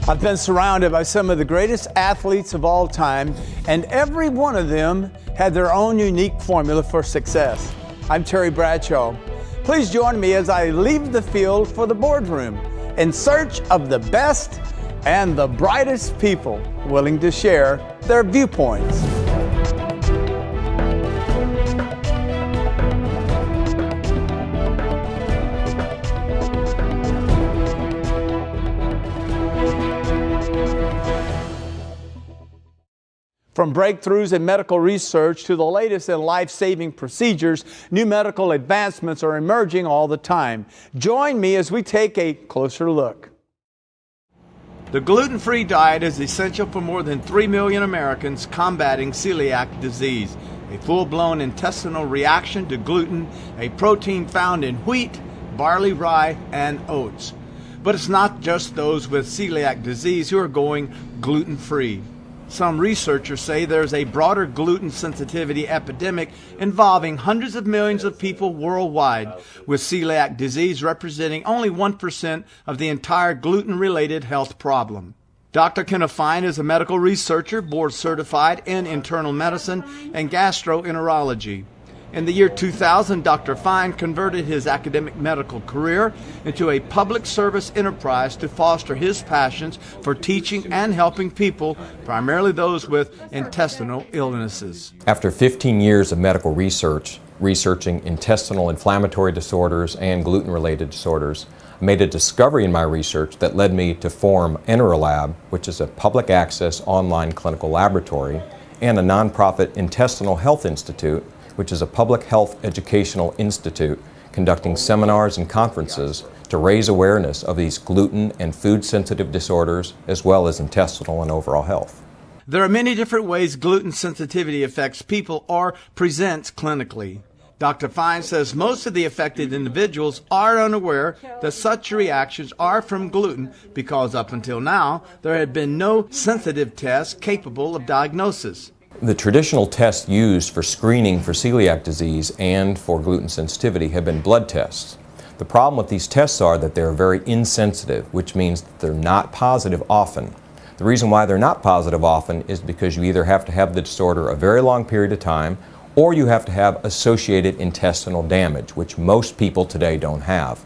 I've been surrounded by some of the greatest athletes of all time, and every one of them had their own unique formula for success. I'm Terry Bradshaw. Please join me as I leave the field for the boardroom in search of the best and the brightest people willing to share their viewpoints. From breakthroughs in medical research to the latest in life-saving procedures, new medical advancements are emerging all the time. Join me as we take a closer look. The gluten-free diet is essential for more than 3 million Americans combating celiac disease, a full-blown intestinal reaction to gluten, a protein found in wheat, barley, rye, and oats. But it's not just those with celiac disease who are going gluten-free. Some researchers say there's a broader gluten sensitivity epidemic involving hundreds of millions of people worldwide, with celiac disease representing only 1% of the entire gluten-related health problem. Dr. Kenneth Fine is a medical researcher, board certified in internal medicine and gastroenterology. In the year 2000, Dr. Fine converted his academic medical career into a public service enterprise to foster his passions for teaching and helping people, primarily those with intestinal illnesses. After 15 years of medical research, researching intestinal inflammatory disorders and gluten-related disorders, I made a discovery in my research that led me to form EnteroLab, which is a public access online clinical laboratory, and a nonprofit intestinal health institute, which is a public health educational institute conducting seminars and conferences to raise awareness of these gluten and food-sensitive disorders, as well as intestinal and overall health. There are many different ways gluten sensitivity affects people or presents clinically. Dr. Fine says most of the affected individuals are unaware that such reactions are from gluten because up until now, there had been no sensitive tests capable of diagnosis. The traditional tests used for screening for celiac disease and for gluten sensitivity have been blood tests. The problem with these tests are that they're very insensitive, which means that they're not positive often. The reason why they're not positive often is because you either have to have the disorder a very long period of time, or you have to have associated intestinal damage, which most people today don't have.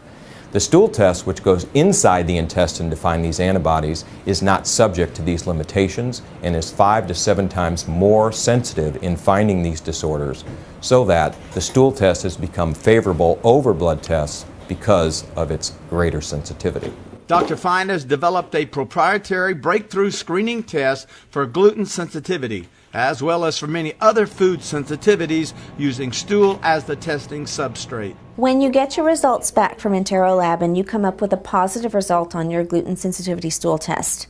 The stool test, which goes inside the intestine to find these antibodies, is not subject to these limitations and is 5 to 7 times more sensitive in finding these disorders, so that the stool test has become favorable over blood tests because of its greater sensitivity. Dr. Fine has developed a proprietary breakthrough screening test for gluten sensitivity, as well as for many other food sensitivities, using stool as the testing substrate. When you get your results back from EnteroLab and you come up with a positive result on your gluten sensitivity stool test,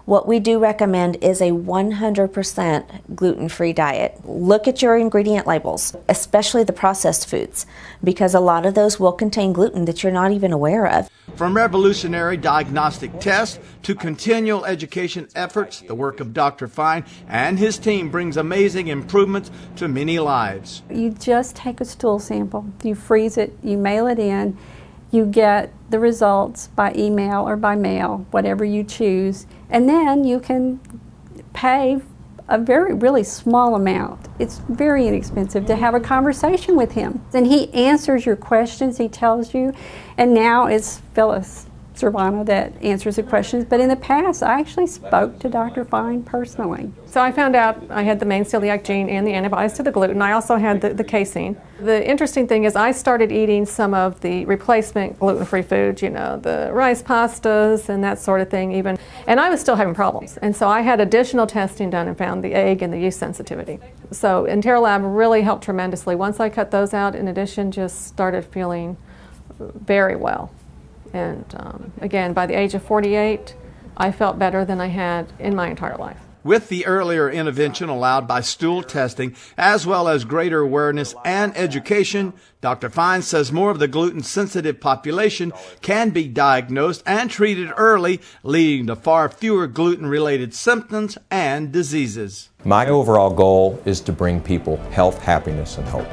what we do recommend is a 100% gluten-free diet. Look at your ingredient labels, especially the processed foods, because a lot of those will contain gluten that you're not even aware of. From revolutionary diagnostic tests to continual education efforts, the work of Dr. Fine and his team brings amazing improvements to many lives. You just take a stool sample, you freeze it, you mail it in, you get the results by email or by mail, whatever you choose, and then you can pay a really small amount. It's very inexpensive to have a conversation with him. And he answers your questions, he tells you, and now it's Phyllis Servano that answers the questions, but in the past I actually spoke to Dr. Fine personally. So I found out I had the main celiac gene and the antibodies to the gluten. I also had the casein. The interesting thing is I started eating some of the replacement gluten-free foods, you know, the rice pastas and that sort of thing even, and I was still having problems. And so I had additional testing done and found the egg and the yeast sensitivity. So EnteroLab really helped tremendously. Once I cut those out, in addition, just started feeling very well. And again, by the age of 48, I felt better than I had in my entire life. With the earlier intervention allowed by stool testing, as well as greater awareness and education, Dr. Fine says more of the gluten-sensitive population can be diagnosed and treated early, leading to far fewer gluten-related symptoms and diseases. My overall goal is to bring people health, happiness, and hope.